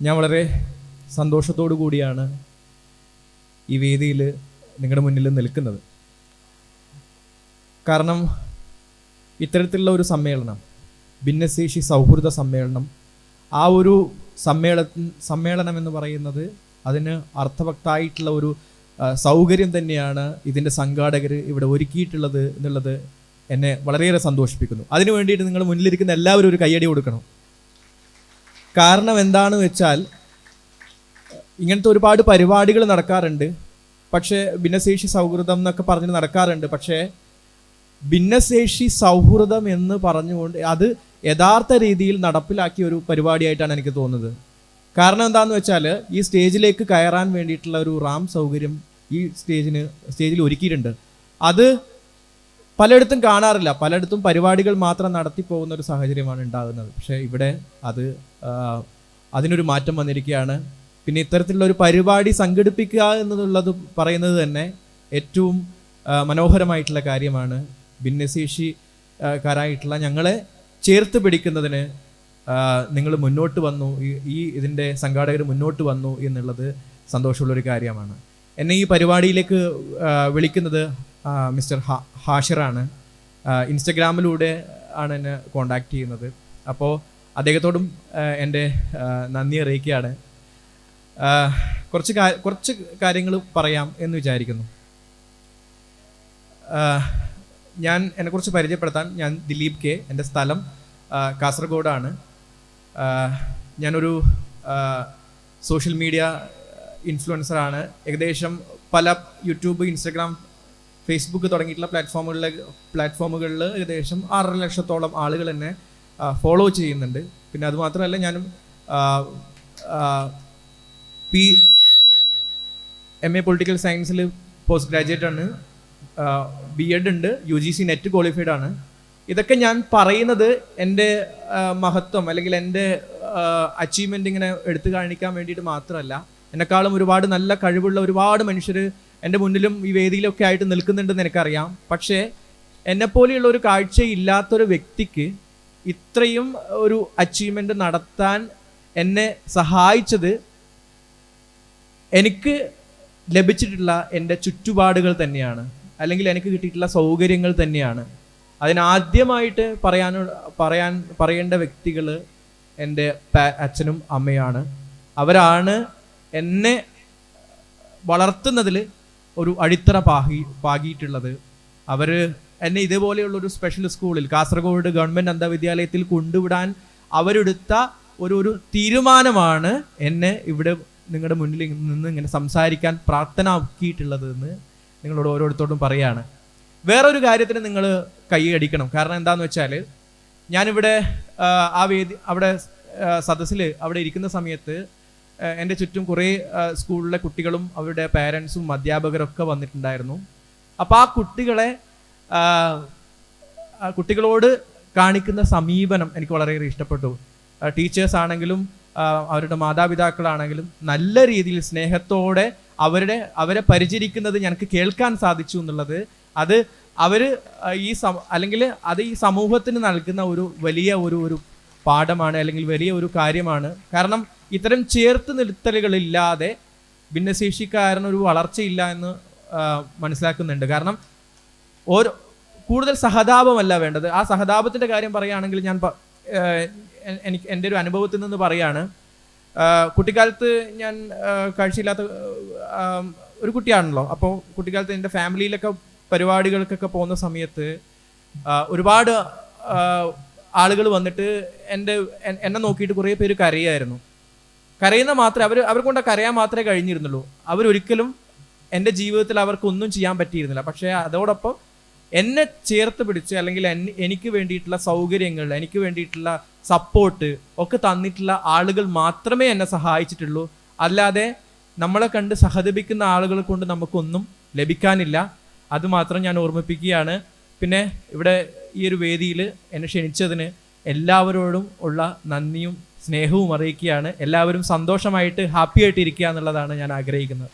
ഞാൻ വളരെ സന്തോഷത്തോടു കൂടിയാണ് ഈ വേദിയിൽ നിങ്ങളുടെ മുന്നിൽ നിൽക്കുന്നത്. കാരണം ഇത്തരത്തിലുള്ള ഒരു സമ്മേളനം, ഭിന്നശേഷി സൗഹൃദ സമ്മേളനം, ആ ഒരു സമ്മേളനം എന്ന് പറയുന്നത് അതിന് അർത്ഥവത്തായിട്ടുള്ള ഒരു സൗകര്യം തന്നെയാണ് ഇതിൻ്റെ സംഘാടകർ ഇവിടെ ഒരുക്കിയിട്ടുള്ളത് എന്നുള്ളത് എന്നെ വളരെയേറെ സന്തോഷിപ്പിക്കുന്നു. അതിനു വേണ്ടിയിട്ട് നിങ്ങൾ മുന്നിലിരിക്കുന്ന എല്ലാവരും ഒരു കയ്യടി കൊടുക്കണം. കാരണം എന്താണെന്ന് വെച്ചാൽ ഇങ്ങനത്തെ ഒരുപാട് പരിപാടികൾ നടക്കാറുണ്ട്, പക്ഷേ ഭിന്നശേഷി സൗഹൃദം എന്നൊക്കെ പറഞ്ഞ് നടക്കാറുണ്ട്. പക്ഷേ ഭിന്നശേഷി സൗഹൃദം എന്ന് പറഞ്ഞുകൊണ്ട് അത് യഥാർത്ഥ രീതിയിൽ നടപ്പിലാക്കിയ ഒരു പരിപാടിയായിട്ടാണ് എനിക്ക് തോന്നുന്നത്. കാരണം എന്താണെന്ന് വെച്ചാൽ ഈ സ്റ്റേജിലേക്ക് കയറാൻ വേണ്ടിയിട്ടുള്ള ഒരു റാം സൗകര്യം ഈ സ്റ്റേജിൽ ഒരുക്കിയിട്ടുണ്ട്. അത് പലയിടത്തും കാണാറില്ല, പലയിടത്തും പരിപാടികൾ മാത്രം നടത്തി പോകുന്ന ഒരു സാഹചര്യമാണ് ഉണ്ടാകുന്നത്. പക്ഷേ ഇവിടെ അതിനൊരു മാറ്റം വന്നിരിക്കുകയാണ്. പിന്നെ ഇത്തരത്തിലുള്ള ഒരു പരിപാടി സംഘടിപ്പിക്കുക എന്നുള്ളത് പറയുന്നത് തന്നെ ഏറ്റവും മനോഹരമായിട്ടുള്ള കാര്യമാണ്. ഭിന്നശേഷിക്കാരായിട്ടുള്ള ഞങ്ങളെ ചേർത്ത് പിടിക്കുന്നതിന് നിങ്ങൾ മുന്നോട്ട് വന്നു, ഇതിൻ്റെ സംഘാടകർ മുന്നോട്ട് വന്നു എന്നുള്ളത് സന്തോഷമുള്ളൊരു കാര്യമാണ്. എന്നെ ഈ പരിപാടിയിലേക്ക് വിളിക്കുന്നത് മിസ്റ്റർ ഹാഷിറാണ്. ഇൻസ്റ്റഗ്രാമിലൂടെ ആണ് എന്നെ കോണ്ടാക്ട് ചെയ്യുന്നത്. അപ്പോൾ അദ്ദേഹത്തോടും എൻ്റെ നന്ദി അറിയിക്കുകയാണ്. കുറച്ച് കാര്യങ്ങൾ പറയാം എന്ന് വിചാരിക്കുന്നു. ഞാൻ എന്നെക്കുറിച്ച് പരിചയപ്പെടുത്താൻ, ഞാൻ ദിലീപ് കെ, എൻ്റെ സ്ഥലം കാസർഗോഡാണ്. ഞാനൊരു സോഷ്യൽ മീഡിയ ഇൻഫ്ലുവൻസറാണ്. ഏകദേശം പല യൂട്യൂബ്, ഇൻസ്റ്റഗ്രാം, ഫേസ്ബുക്ക് തുടങ്ങിയിട്ടുള്ള പ്ലാറ്റ്ഫോമുകളിൽ ഏകദേശം 6.5 ലക്ഷത്തോളം ആളുകൾ എന്നെ ഫോളോ ചെയ്യുന്നുണ്ട്. പിന്നെ അതുമാത്രമല്ല, ഞാനും MA പൊളിറ്റിക്കൽ സയൻസിൽ പോസ്റ്റ് ഗ്രാജുവേറ്റ് ആണ്, B.Ed ഉണ്ട്, UGC നെറ്റ് ക്വാളിഫൈഡ് ആണ്. ഇതൊക്കെ ഞാൻ പറയുന്നത് എൻ്റെ മഹത്വം അല്ലെങ്കിൽ എൻ്റെ അച്ചീവ്മെൻ്റ് ഇങ്ങനെ എടുത്തു കാണിക്കാൻ വേണ്ടിയിട്ട് മാത്രമല്ല. എന്നെക്കാളും ഒരുപാട് നല്ല കഴിവുള്ള ഒരുപാട് മനുഷ്യർ എൻ്റെ മുന്നിലും ഈ വേദിയിലൊക്കെ ആയിട്ട് നിൽക്കുന്നുണ്ടെന്ന് എനിക്കറിയാം. പക്ഷേ എന്നെപ്പോലെയുള്ള ഒരു കാഴ്ചയില്ലാത്തൊരു വ്യക്തിക്ക് ഇത്രയും ഒരു അച്ചീവ്മെൻ്റ് നടത്താൻ എന്നെ സഹായിച്ചത് എനിക്ക് ലഭിച്ചിട്ടുള്ള എൻ്റെ ചുറ്റുപാടുകൾ തന്നെയാണ്, അല്ലെങ്കിൽ എനിക്ക് കിട്ടിയിട്ടുള്ള സൗകര്യങ്ങൾ തന്നെയാണ്. അതിനാദ്യമായിട്ട് പറയേണ്ട വ്യക്തികൾ എൻ്റെ അച്ഛനും അമ്മയാണ്. അവരാണ് എന്നെ വളർത്തുന്നതിൽ ഒരു അടിത്തറ പാകിയിട്ടുള്ളത്. അവർ എന്നെ ഇതേപോലെയുള്ളൊരു സ്പെഷ്യൽ സ്കൂളിൽ, കാസർഗോഡ് ഗവൺമെൻറ് അന്ധവിദ്യാലയത്തിൽ കൊണ്ടുവിടാൻ അവരെടുത്ത ഒരു തീരുമാനമാണ് എന്നെ ഇവിടെ നിങ്ങളുടെ മുന്നിൽ നിന്ന് ഇങ്ങനെ സംസാരിക്കാൻ പ്രാപ്തനാക്കിയിട്ടുള്ളത് എന്ന് നിങ്ങളോട് ഓരോരുത്തരോടും പറയാണ്. വേറൊരു കാര്യത്തിന് നിങ്ങൾ കൈയടിക്കണം. കാരണം എന്താണെന്ന് വെച്ചാൽ, ഞാനിവിടെ അവിടെ സദസ്സിൽ അവിടെ ഇരിക്കുന്ന സമയത്ത് എൻ്റെ ചുറ്റും കുറേ സ്കൂളിലെ കുട്ടികളും അവരുടെ പേരൻസും അധ്യാപകരൊക്കെ വന്നിട്ടുണ്ടായിരുന്നു. അപ്പോൾ ആ കുട്ടികളോട് കാണിക്കുന്ന സമീപനം എനിക്ക് വളരെയേറെ ഇഷ്ടപ്പെട്ടു. ടീച്ചേഴ്സ് ആണെങ്കിലും അവരുടെ മാതാപിതാക്കളാണെങ്കിലും നല്ല രീതിയിൽ സ്നേഹത്തോടെ അവരെ പരിചരിക്കുന്നത് ഞങ്ങൾക്ക് കേൾക്കാൻ സാധിച്ചു എന്നുള്ളത് അത് ഈ സമൂഹത്തിന് നൽകുന്ന ഒരു വലിയ ഒരു പാഠമാണ്, അല്ലെങ്കിൽ വലിയ ഒരു കാര്യമാണ്. കാരണം ഇത്തരം ചേർത്ത് നിർത്തലുകളില്ലാതെ ഭിന്നശേഷിക്കാരനൊരു വളർച്ചയില്ല എന്ന് മനസ്സിലാക്കുന്നുണ്ട്. കാരണം കൂടുതൽ സഹതാപമല്ല വേണ്ടത്. ആ സഹതാപത്തിൻ്റെ കാര്യം പറയുകയാണെങ്കിൽ എനിക്ക് എൻ്റെ ഒരു അനുഭവത്തിൽ നിന്ന് പറയാണ്. കുട്ടിക്കാലത്ത് ഞാൻ കാഴ്ചയില്ലാത്ത ഒരു കുട്ടിയാണല്ലോ. അപ്പോൾ കുട്ടിക്കാലത്ത് എൻ്റെ ഫാമിലിയിലൊക്കെ പരിപാടികൾക്കൊക്കെ പോകുന്ന സമയത്ത് ഒരുപാട് ആളുകൾ വന്നിട്ട് എന്നെ നോക്കിയിട്ട് കുറേ പേര് കരയായിരുന്നു. കരയുന്ന മാത്രമേ അവർ കൊണ്ട് കരയാൻ മാത്രമേ കഴിഞ്ഞിരുന്നുള്ളൂ. അവരൊരിക്കലും എൻ്റെ ജീവിതത്തിൽ അവർക്കൊന്നും ചെയ്യാൻ പറ്റിയിരുന്നില്ല. പക്ഷേ അതോടൊപ്പം എന്നെ ചേർത്ത് പിടിച്ച്, അല്ലെങ്കിൽ എനിക്ക് വേണ്ടിയിട്ടുള്ള സൗകര്യങ്ങൾ, എനിക്ക് വേണ്ടിയിട്ടുള്ള സപ്പോർട്ട് ഒക്കെ തന്നിട്ടുള്ള ആളുകൾ മാത്രമേ എന്നെ സഹായിച്ചിട്ടുള്ളൂ. അല്ലാതെ നമ്മളെ കണ്ട് സഹതപിക്കുന്ന ആളുകളെ കൊണ്ട് നമുക്കൊന്നും ലഭിക്കാനില്ല. അതുമാത്രം ഞാൻ ഓർമ്മിപ്പിക്കുകയാണ്. പിന്നെ ഇവിടെ ഈ ഒരു വേദിയിൽ എന്നെ ക്ഷണിച്ചതിന് എല്ലാവരോടും ഉള്ള നന്ദിയും സ്നേഹവും അറിയിക്കുകയാണ്. എല്ലാവരും സന്തോഷമായിട്ട് ഹാപ്പി ആയിട്ട് ഇരിക്കുക എന്നുള്ളതാണ് ഞാൻ ആഗ്രഹിക്കുന്നത്.